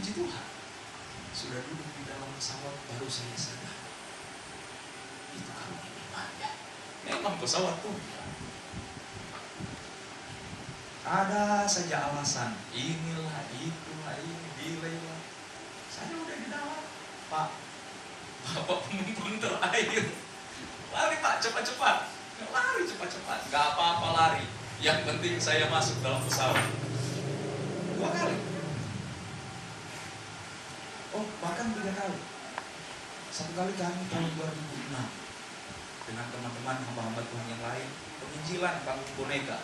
Puji Tuhan, sudah duduk di dalam pesawat baru saya sadar. Itu karunia iman ya. Memang pesawat tuh ada saja alasan, inilah, itulah, ini, delay lah. Saya udah di dalam, Pak, Bapak penumpang terakhir. Lari Pak, cepat-cepat. Lari cepat-cepat, gak apa-apa lari. Yang penting saya masuk dalam pesawat. 2 kali. Oh, bahkan 3 kali. 1 kali kami tahun 2006 dengan teman-teman hamba-hamba Tuhan yang lain, penginjilan panggung boneka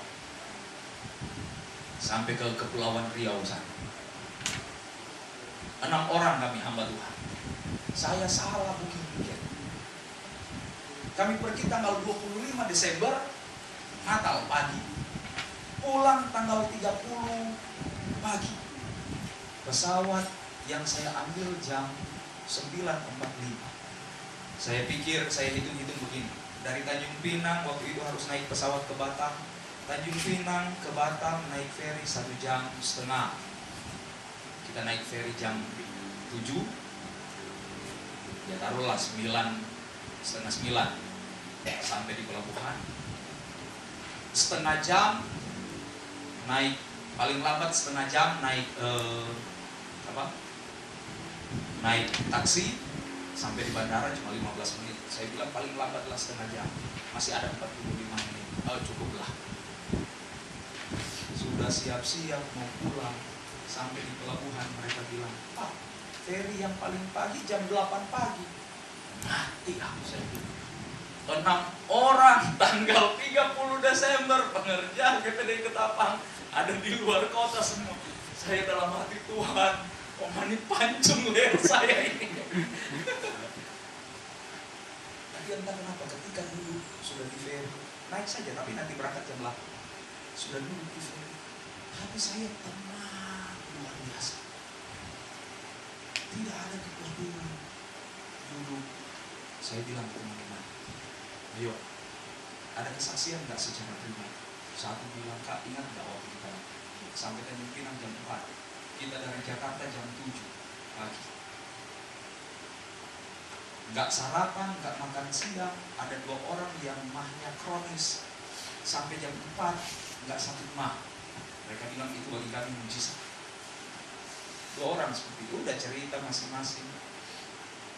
sampai ke Kepulauan Riau sana. 6 orang kami hamba Tuhan. Saya salah booking tiket. Kami pergi tanggal 25 Desember, Natal pagi. Pulang tanggal 30 pagi. Pesawat yang saya ambil jam 9.45. Saya pikir, saya hitung-hitung begini. Dari Tanjung Pinang waktu itu harus naik pesawat ke Batam. Tanjung Pinang ke Batam naik ferry 1,5 jam. Kita naik ferry jam 7. Ya taruhlah 8:30 sampai di pelabuhan. 1/2 jam naik, paling lambat 1/2 jam naik naik taksi sampai di bandara cuma 15 menit. Saya bilang paling lambatlah 1/2 jam. Masih ada 45 menit. Oh, cukuplah. Sudah siap-siap mau pulang, sampai di pelabuhan mereka bilang, Pak, ferry yang paling pagi jam 8 pagi. Mati aku, saya bilang. 6 orang tanggal 30 Desember pengerja GPD Ketapang ada di luar kota semua. Saya dalam hati, Tuhan, kok mani pancung leher saya ini. Tapi entah kenapa ketika dulu sudah di ferry, naik saja tapi nanti berangkat jam 8. Sudah duduk di ferry, hati saya tenang luar biasa. Tidak ada keperluan. Duduk, saya bilang ke teman-teman, ayo, ada kesaksian nggak secara pribadi? Satu bilang, Kak, ingat nggak waktu kita sampai Tanjung Pinang jam 4, kita dari Jakarta jam 7 pagi. Nggak sarapan, nggak makan siang. Ada 2 orang yang mahnya kronis sampai jam 4 nggak sakit mah. Mereka bilang itu bagi kami mujizat. 2 orang seperti itu, udah cerita masing-masing.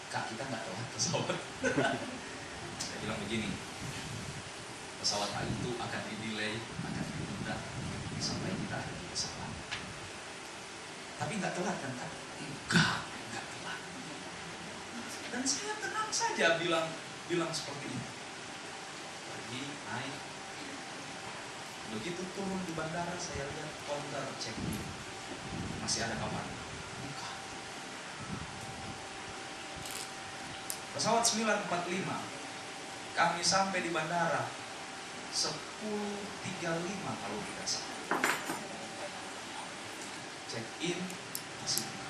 Kak, kita nggak telat pesawat. Saya bilang begini, pesawat itu akan di-delay, akan ditunda sampai kita ada di pesawat. Tapi nggak telat kan, Kak? Nggak telat. Dan saya tenang saja bilang seperti ini. Pergi, naik. Begitu turun di bandara, saya lihat counter check-in. Masih ada kamar. Buka. Pesawat 945. Kami sampai di bandara 10.35 kalau tidak salah. Check-in masih buka.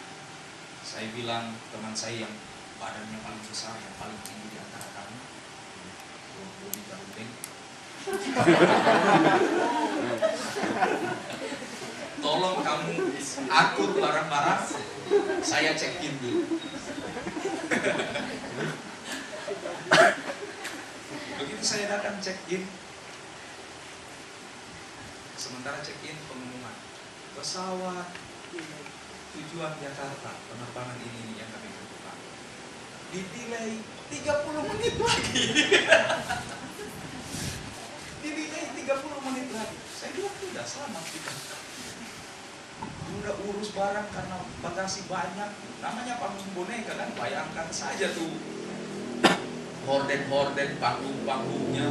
Saya bilang teman saya yang badannya paling besar, yang paling tinggi di antara kami, Bodi Garudeng, tolong kamu atur barang-barang, saya check-in dulu. Begitu saya datang check-in, sementara check-in pengumuman pesawat tujuan Jakarta, penerbangan ini yang kami tentukan di-delay 30 menit lagi. Di-delay 30 menit lagi. Saya bilang tidak, selamat kita. Udah urus barang karena bagasi banyak. Namanya panggung boneka kan, bayangkan saja tuh horden-horden panggung-panggungnya.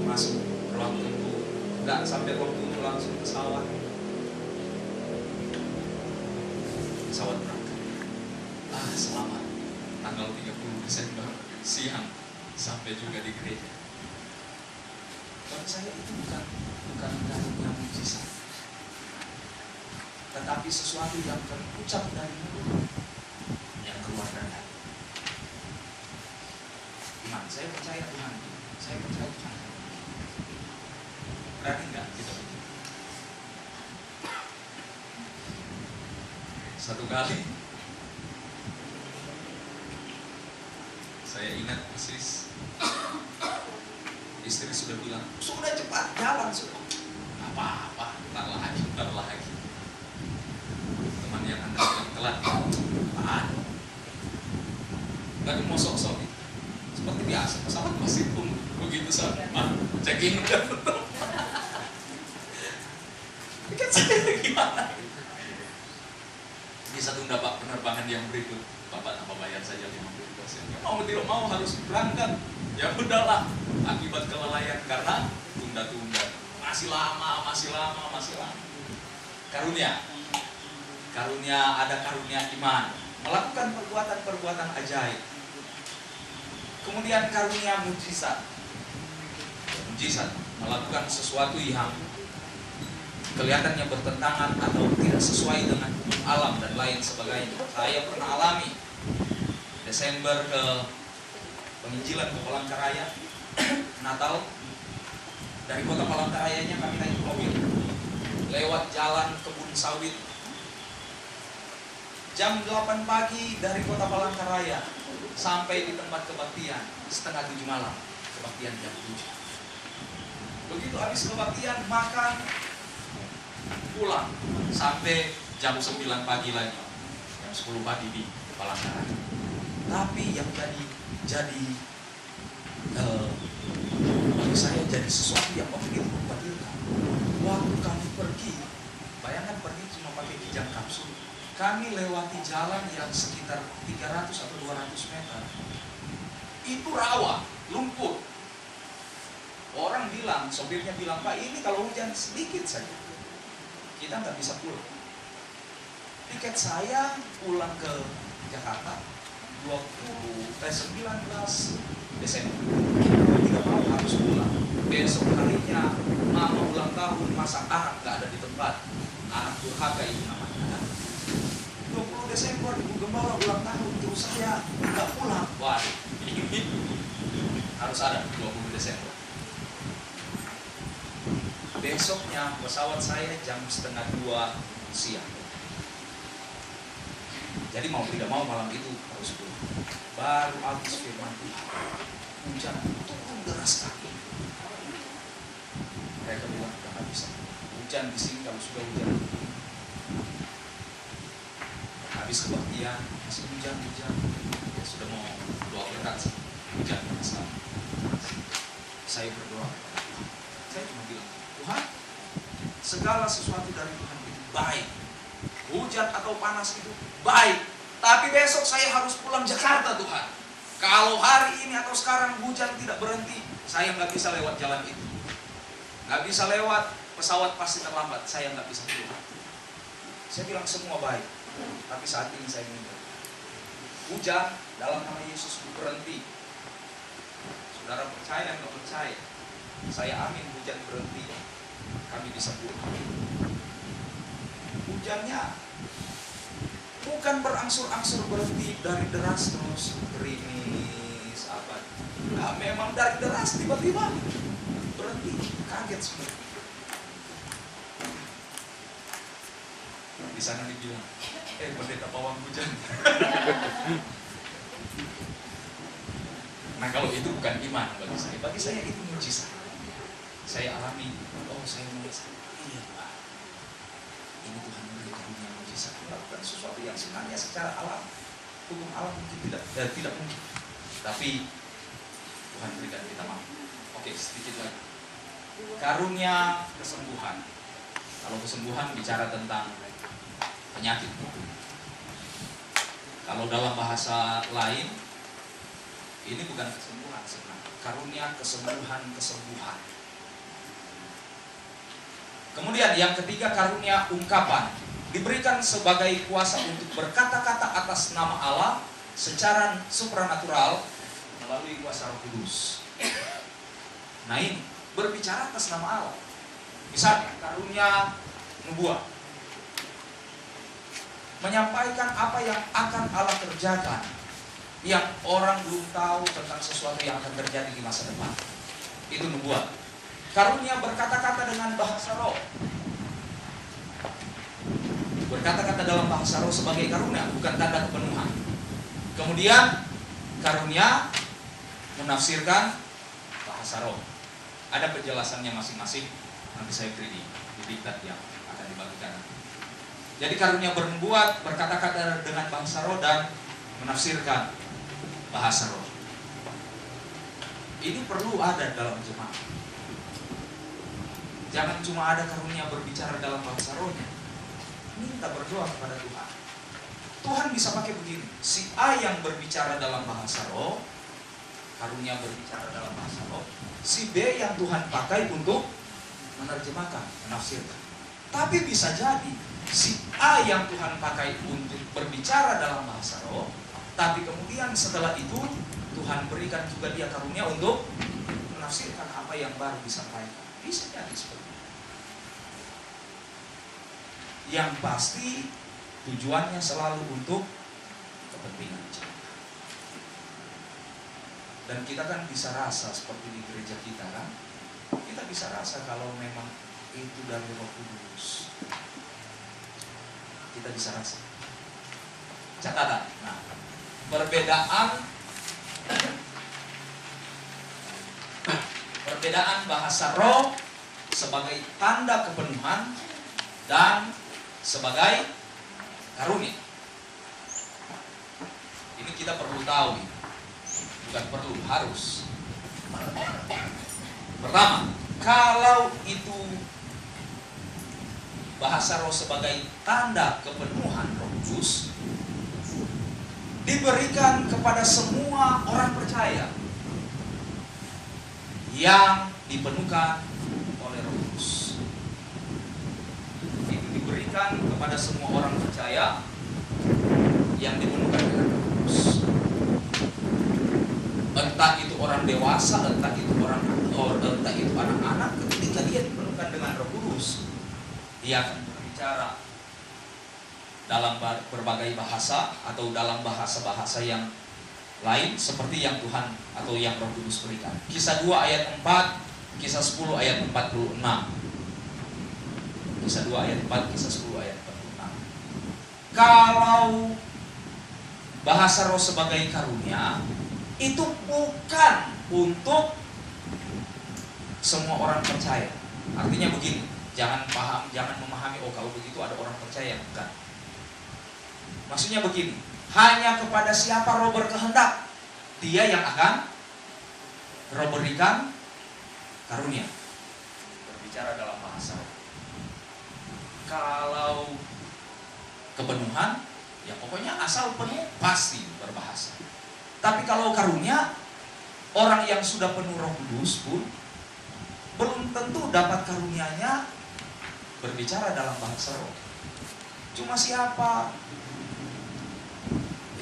Masuk ruang tunggu, nggak sampai ruang tunggu langsung pesawat. Pesawat berangkat. Selamat. Tanggal 30 Desember siang sampai juga di gereja. Bagi saya itu bukan karunia mujizat, tetapi sesuatu yang terucap dari mulut, yang keluar dari hati. Iman, saya percaya Tuhan. Saya percaya Tuhan. Berani nggak kita begini? Satu kali saya ingat persis, istri sudah bilang, sudah cepat jalan sudah. Apa-apa, ntar lagi. Teman yang Anda bilang telat, apaan? Gak mau sok-sok. Seperti biasa, pesawat masih pun begitu saja. Check-in udah betul. Pikir saya gimana? Bisa tunda Pak penerbangan yang berikut. Bapak tambah bayar saja 50%. Mau tidak mau harus berangkat. Ya udahlah, akibat kelalaian karena tunda-tunda. Masih lama. Karunia ada karunia iman, melakukan perbuatan ajaib. Kemudian karunia mujizat, melakukan sesuatu yang kelihatannya bertentangan atau tidak sesuai dengan hukum alam dan lain sebagainya. Saya pernah alami Desember ke penginjilan ke Palangkaraya, Natal. Dari kota Palangkarayanya kami naik mobil lewat jalan kebun sawit. Jam 8 pagi dari kota Palangkaraya sampai di tempat kebaktian setengah 7 malam. Kebaktian jam 7. Begitu habis kebaktian makan, pulang sampai jam 9 pagi lagi, jam 10 pagi di Palangkaraya. Tapi yang jadi bagi saya jadi sesuatu yang begitu membahagiakan. Waktu kami pergi, bayangkan pergi cuma pakai kijang kapsul, kami lewati jalan yang sekitar 300 atau 200 meter. Itu rawa, lumpur. Orang bilang, sopirnya bilang, Pak ini kalau hujan sedikit saja, kita nggak bisa pulang. Tiket saya pulang ke Jakarta 19 Desember. Tidak mau harus pulang. Besok harinya mama ulang tahun, masa anak nggak ada di tempat. Anak durhaka itu namanya. 20 Desember Ibu Gembala ulang tahun, terus saya nggak pulang. Wah, ini harus ada 20 Desember. Besoknya pesawat saya jam 1:30 siang. Jadi mau tidak mau malam itu harus pulang. Baru habis firman Tuhan, hujan turun deras sekali. Mereka bilang nggak bisa. Hujan di sini kalau sudah hujan. Habis kebaktian masih hujan. Ya sudah mau doa berat, hujan besar. Saya berdoa. Saya cuma bilang, Tuhan, segala sesuatu dari Tuhan itu baik. Hujan atau panas itu baik. Tapi besok saya harus pulang Jakarta, Tuhan. Kalau hari ini atau sekarang hujan tidak berhenti, saya nggak bisa lewat jalan itu. Nggak bisa lewat, pesawat pasti terlambat. Saya nggak bisa pulang. Saya bilang semua baik. Tapi saat ini saya minta hujan dalam nama Yesus berhenti. Saudara percaya nggak percaya? Saya amin hujan berhenti. Kami bisa pulang. Hujannya bukan berangsur-angsur berhenti dari deras terus gerimis apa. Nah, memang dari deras tiba-tiba berhenti. Kaget semua. Di sana dibilang, pendeta pawang hujan. Nah kalau itu bukan iman bagi saya. Bagi saya itu mujizat. Saya alami. Oh saya merasa. Iya Pak. Ini Tuhan memberi karunia mujizat, melakukan sesuatu yang sebenarnya secara alam, hukum alam mungkin tidak mungkin, tapi Tuhan berikan kita mampu. Oke, sedikit lagi. Karunia kesembuhan. Kalau kesembuhan bicara tentang penyakit. Kalau dalam bahasa lain, ini bukan kesembuhan sebenarnya. Karunia kesembuhan. Kemudian yang ketiga, karunia ungkapan. Diberikan sebagai kuasa untuk berkata-kata atas nama Allah secara supranatural melalui kuasa Roh Kudus. Nah ini, berbicara atas nama Allah. Misalnya, karunia nubuat. Menyampaikan apa yang akan Allah kerjakan, yang orang belum tahu tentang sesuatu yang akan terjadi di masa depan. Itu nubuat. Karunia berkata-kata dengan bahasa roh. berkata-kata dalam bahasa roh sebagai karunia, bukan tanda kepenuhan. Kemudian karunia menafsirkan bahasa roh. Ada penjelasannya masing-masing, nanti saya beri di diktat yang akan dibagikan. Jadi karunia membuat, berkata-kata dengan bahasa roh, dan menafsirkan bahasa roh. Ini perlu ada dalam jemaat. Jangan cuma ada karunia berbicara dalam bahasa rohnya. Minta berdoa kepada Tuhan. Tuhan bisa pakai begini. Si A yang berbicara dalam bahasa roh, karunia berbicara dalam bahasa roh. Si B yang Tuhan pakai untuk menerjemahkan, menafsirkan. Tapi bisa jadi si A yang Tuhan pakai untuk berbicara dalam bahasa roh, tapi kemudian setelah itu Tuhan berikan juga dia karunia untuk menafsirkan apa yang baru disampaikan. Bisa jadi seperti itu. Yang pasti tujuannya selalu untuk kepentingan jemaat. Dan kita kan bisa rasa seperti di gereja kita kan, kita bisa rasa kalau memang itu dari Roh Kudus. Kita bisa rasa. Catatan. Nah, perbedaan bahasa roh sebagai tanda kepenuhan dan sebagai karunia. Ini kita perlu tahu, bukan perlu, harus. Pertama, kalau itu bahasa roh sebagai tanda kepenuhan Roh Kudus, diberikan kepada semua orang percaya yang dipenuhkan oleh Roh Kudus. Itu diberikan kepada semua orang percaya yang dipenuhkan dengan Roh Kudus. Entah itu orang dewasa, entah itu anak-anak, ketika dia dipenuhkan dengan Roh Kudus, dia akan berbicara dalam berbagai bahasa atau dalam bahasa-bahasa yang lain seperti yang Tuhan atau yang Roh Kudus berikan. Kisah 2 ayat 4, Kisah 10 ayat 46. Kisah 2 ayat 4, Kisah 10 ayat 46. Kalau bahasa roh sebagai karunia, itu bukan untuk semua orang percaya. Artinya begini, jangan memahami, oh kalau begitu ada orang percaya, bukan. Maksudnya begini, hanya kepada siapa roh berkehendak, dia yang akan roh berikan karunia berbicara dalam bahasa roh. Kalau kepenuhan, ya pokoknya asal penuh pasti berbahasa. Tapi kalau karunia, orang yang sudah penuh Roh Kudus pun belum tentu dapat karunianya berbicara dalam bahasa roh. Cuma siapa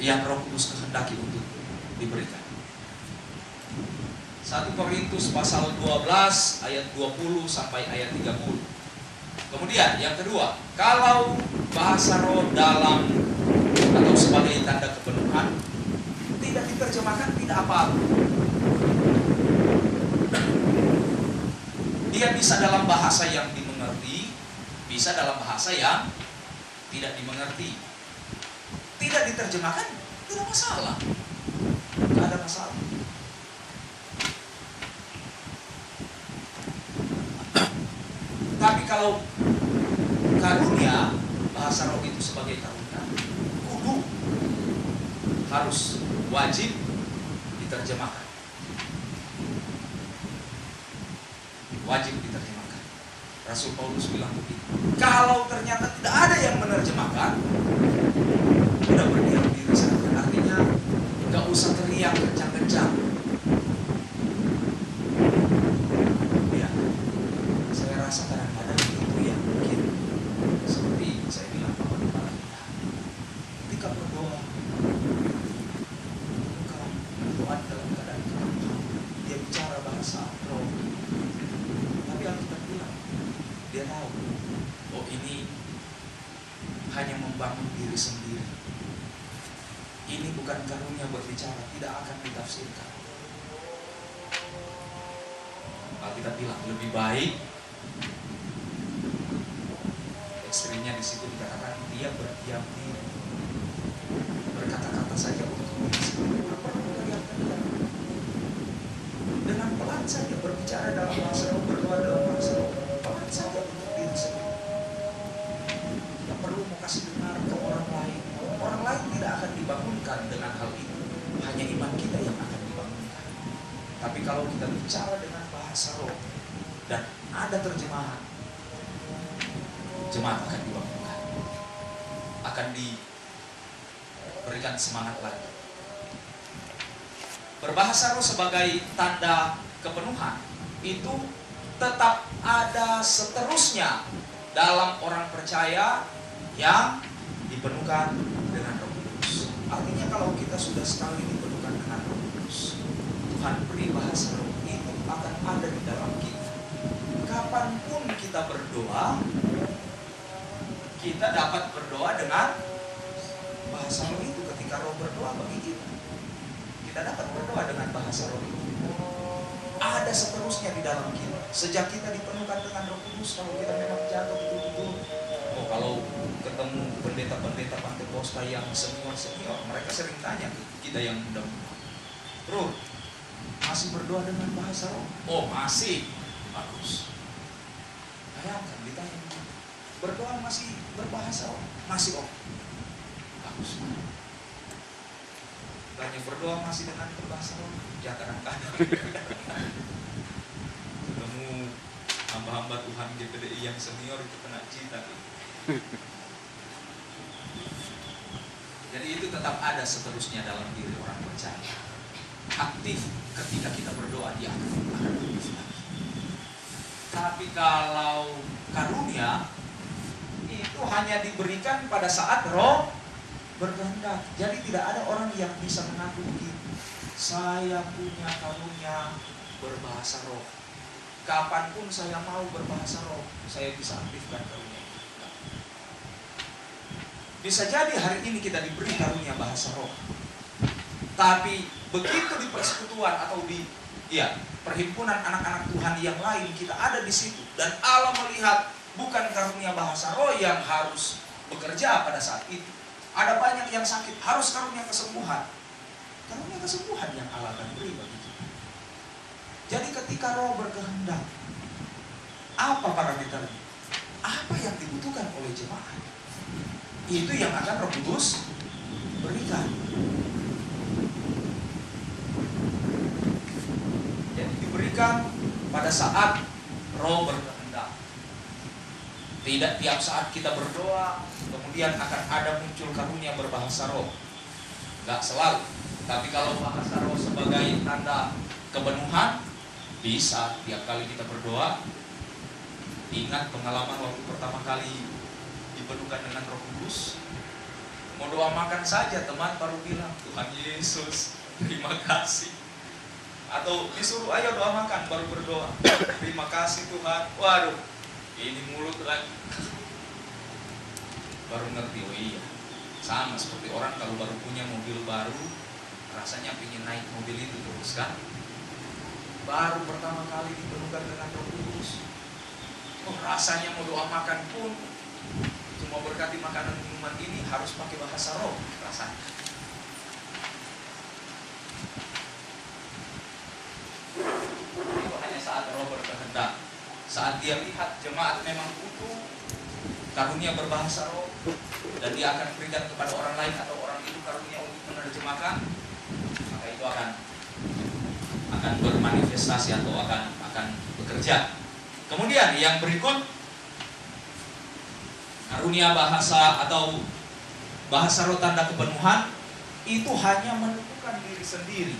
yang Roh Kudus kehendaki untuk diberikan. 1 Korintus pasal 12 ayat 20 sampai ayat 30. Kemudian yang kedua, kalau bahasa roh dalam atau sebagai tanda kepenuhan tidak diterjemahkan, tidak apa-apa. Dia bisa dalam bahasa yang dimengerti, bisa dalam bahasa yang tidak dimengerti. Tidak diterjemahkan, tidak masalah. Tidak ada masalah. Tapi kalau karunia, bahasa roh itu sebagai karunia, kudu harus wajib diterjemahkan. Wajib diterjemahkan. Rasul Paulus bilang begitu. Kalau ternyata tidak ada yang menerjemahkan, udah berdiam diri saja. Artinya nggak usah teriak kencang-kencang. Ya, saya rasa kadang-kadang itu yang mungkin seperti saya bilang Bapak Kepala kita. Ketika berdoa, bukan berdoa dalam keadaan kepenuhan, dia bicara bahasa roh. Tapi Alkitab bilang, dia tahu, oh ini hanya membangun diri sendiri. Ini bukan karunia berbicara, tidak akan ditafsirkan. Alkitab bilang lebih baik Ekstrimnya di situ dikatakan dia berdiam diri, berkata-kata saja untuk diri sendiri. Apa perlu kelihatan dengan pelan saja berbicara dalam bahasa roh, berdoa dalam bahasa roh, pelan saja untuk diri sendiri. Tidak perlu mau kasih dengar ke orang lain. Orang lain tidak akan dibangunkan dengan hal itu. Hanya iman kita yang akan dibangunkan. Tapi kalau kita bicara dengan bahasa roh dan ada terjemahan, jemaat akan dibangunkan, akan diberikan semangat lagi. Berbahasa roh sebagai tanda kepenuhan itu tetap ada seterusnya dalam orang percaya yang dipenuhkan dengan Roh Kudus. Artinya kalau kita sudah sekali dipenuhkan dengan Roh Kudus, Tuhan beri bahasa roh itu akan ada di dalam kita. Kapanpun kita berdoa, kita dapat berdoa dengan bahasa roh itu. Ketika roh berdoa bagi kita dapat berdoa dengan bahasa roh itu. Ada seterusnya di dalam kita. Sejak kita dipenuhkan dengan Roh Kudus, kalau kita memang jatuh betul-betul, kalau ketemu pendeta-pendeta Pantekosta yang senior-senior, mereka sering tanya kita yang muda-muda, bro, masih berdoa dengan bahasa roh? Oh masih, bagus. Bayangkan ditanya, berdoa masih berbahasa roh? Masih, oh bagus. Tanya berdoa masih dengan berbahasa roh? Ya kadang-kadang. Ketemu hamba-hamba Tuhan GPDI yang senior itu kena cita. Jadi itu tetap ada seterusnya dalam diri orang percaya. Aktif ketika kita berdoa, dia akan aktif lagi. Tapi kalau karunia itu hanya diberikan pada saat roh berkehendak. Jadi tidak ada orang yang bisa mengaku begitu. Saya punya karunia berbahasa roh. Kapanpun saya mau berbahasa roh, saya bisa aktifkan karunia itu. Bisa jadi hari ini kita diberi karunia bahasa roh, tapi begitu di persekutuan atau di perhimpunan anak-anak Tuhan yang lain, kita ada di situ dan Allah melihat bukan karunia bahasa roh yang harus bekerja pada saat itu. Ada banyak yang sakit, harus karunia kesembuhan. Karunia kesembuhan yang Allah akan beri bagi kita. Jadi ketika roh berkehendak, apa parameternya? Apa yang dibutuhkan oleh jemaat? Itu yang akan Roh Kudus berikan. Jadi diberikan pada saat roh berkehendak. Tidak tiap saat kita berdoa kemudian akan ada muncul karunia berbahasa roh. Enggak selalu. Tapi kalau bahasa roh sebagai tanda kepenuhan, bisa tiap kali kita berdoa. Ingat pengalaman waktu pertama kali dipenuhkan dengan Roh Kudus, mau doa makan saja teman baru bilang, Tuhan Yesus terima kasih. Atau disuruh ayo doa makan, baru berdoa, terima kasih Tuhan. Waduh, ini mulut lagi. Baru ngerti, oh iya. Sama seperti orang kalau baru punya mobil baru, rasanya ingin naik mobil itu terus kan. Baru pertama kali dipenuhkan dengan Roh Kudus, oh rasanya mau doa makan pun, cuma berkati makanan minuman ini harus pakai bahasa roh rasanya. Itu hanya saat roh berkehendak. Saat dia lihat jemaat memang butuh karunia berbahasa roh, dan dia akan berikan kepada orang lain atau orang itu karunia untuk menerjemahkan, maka itu akan bermanifestasi atau akan bekerja. Kemudian yang berikut, karunia bahasa atau bahasa roh tanda kepenuhan itu hanya menentukan diri sendiri.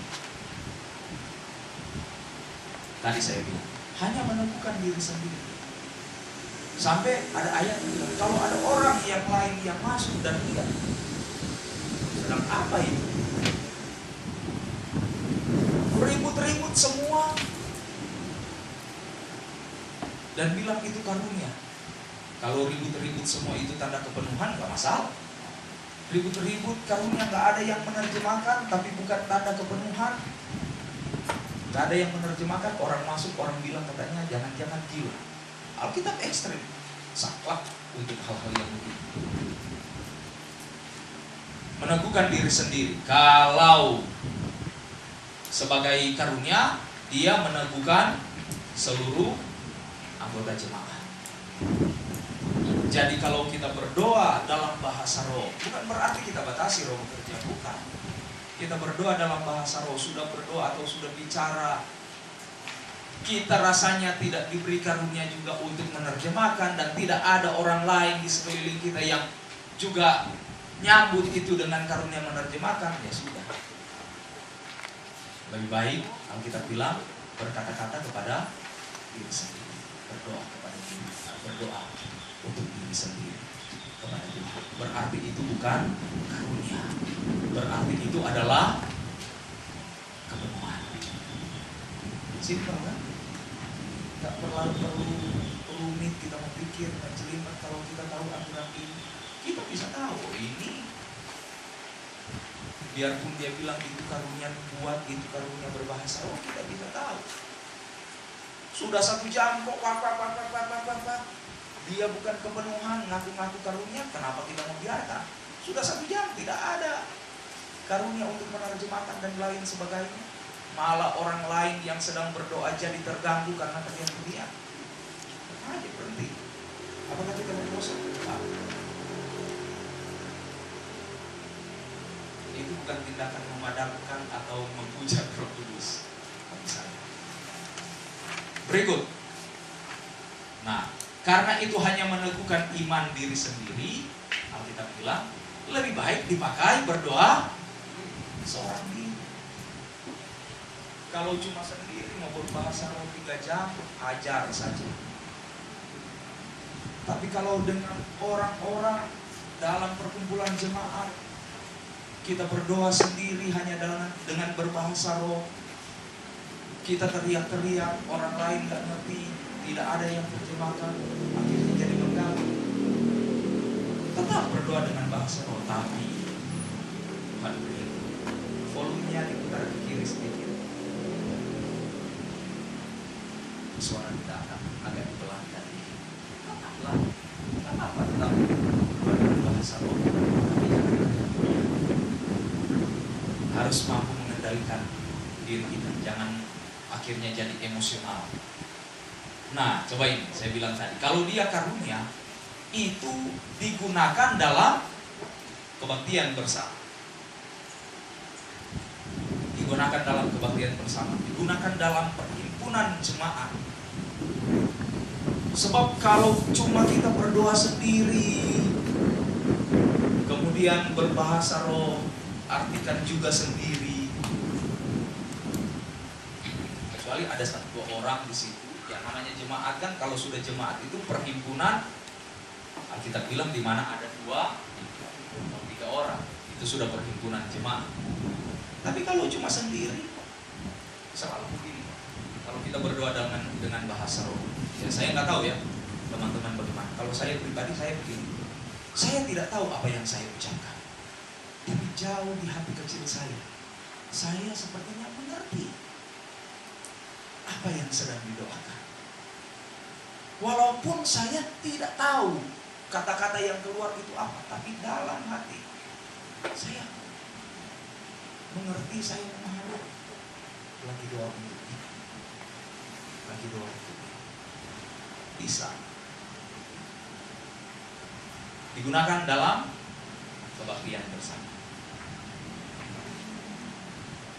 Tadi saya bilang hanya menentukan diri sendiri. Sampai ada ayat bilang kalau ada orang yang lain yang masuk dan lihat, sedang apa itu? Ribut-ribut semua dan bilang itu karunia. Kalau ribut-ribut semua itu tanda kepenuhan, gak masalah. Ribut-ribut karunia gak ada yang menerjemahkan, tapi bukan tanda kepenuhan. Gak ada yang menerjemahkan, orang masuk, orang bilang katanya jangan-jangan gila. Alkitab ekstrim. saklek untuk hal-hal yang begitu. Meneguhkan diri sendiri. Kalau sebagai karunia, dia meneguhkan seluruh anggota jemaat. Jadi kalau kita berdoa dalam bahasa roh, bukan berarti kita batasi roh bekerja, bukan. Kita berdoa dalam bahasa roh, sudah berdoa atau sudah bicara, kita rasanya tidak diberi karunia juga untuk menerjemahkan, dan tidak ada orang lain di sekeliling kita yang juga nyambut itu dengan karunia menerjemahkan, ya sudah. Lebih baik Alkitab bilang berkata-kata kepada diri sendiri, berdoa kepada diri, berdoa untuk diri sendiri kepada Tuhan. Berarti itu bukan karunia, berarti itu adalah kepenuhan. Simpel kan? Gak perlu rumit kita memikir, menjelimet. Kalau kita tahu aturan ini, kita bisa tahu ini. Biarpun dia bilang itu karunia buat, itu karunia berbahasa roh, kita bisa tahu. Sudah 1 jam kok dia bukan kepenuhan, ngaku-ngaku karunia, kenapa kita membiarkan? Sudah 1 jam tidak ada karunia untuk menerjemahkan dan lain sebagainya. Malah orang lain yang sedang berdoa jadi terganggu karena teriak-teriak. Aja berhenti. Apakah kita berdosa? Itu bukan tindakan memadamkan atau menghujat Roh Kudus. Berikut. Nah, karena itu hanya meneguhkan iman diri sendiri, Alkitab bilang lebih baik dipakai berdoa seorang diri. Kalau cuma sendiri mau berbahasa roh 3 jam, ajar saja. Tapi kalau dengan orang-orang dalam perkumpulan jemaat, kita berdoa sendiri hanya dengan berbahasa roh, kita teriak-teriak, orang lain gak ngerti, tidak ada yang terjemahkan, akhirnya jadi mengganggu. Tetap berdoa dengan bahasa roh, tapi volumenya diputar ke kiri sedikit. Suara kita akan agak dipelankan. Tetaplah, tetap berbahasa roh, tapi harus mampu mengendalikan diri kita, jangan akhirnya jadi emosional. Nah, coba ini, saya bilang tadi, kalau dia karunia, itu digunakan dalam kebaktian bersama. Digunakan dalam kebaktian bersama, digunakan dalam perhimpunan jemaat. Sebab kalau cuma kita berdoa sendiri, kemudian berbahasa roh, artikan juga sendiri, kecuali ada 1-2 orang di situ. Yang namanya jemaat kan, kalau sudah jemaat itu perhimpunan, Alkitab bilang di mana ada 2 atau 3 orang, itu sudah perhimpunan jemaat. Tapi kalau cuma sendiri, selalu begini. Kalau kita berdoa dengan bahasa roh, ya saya nggak tahu ya teman-teman bagaimana. Kalau saya pribadi, saya begini, saya tidak tahu apa yang saya ucapkan, tapi jauh di hati kecil saya sepertinya mengerti apa yang sedang didoakan. Walaupun saya tidak tahu kata-kata yang keluar itu apa, tapi dalam hati saya mengerti, saya memahami. Lagi doa untuk ini, lagi doa untuk ini. Bisa digunakan dalam kebaktian bersama.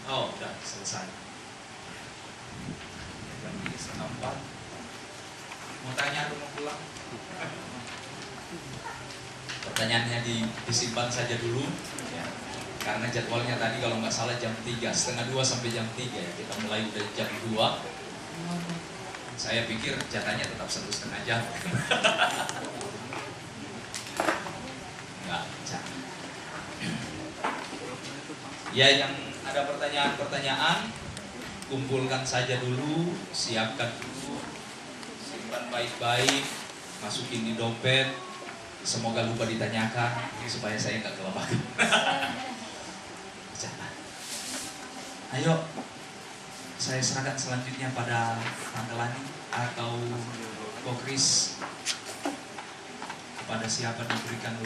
Oh, udah selesai. Jam 3:30. Mau tanya atau mau pulang? Pertanyaannya disimpan saja dulu ya. Karena jadwalnya tadi kalau nggak salah jam 3, setengah 2 sampai jam 3 ya. Kita mulai udah jam 2. Saya pikir jatahnya tetap 1,5 jam. Nggak, jangan. Ya, yang ada pertanyaan-pertanyaan, kumpulkan saja dulu, siapkan dulu, simpan baik-baik, masukin di dompet. Semoga lupa ditanyakan supaya saya nggak kelabakan. Jangan. Ayo, saya serahkan selanjutnya pada Tante Lani atau Ko Kris. kepada siapa diberikan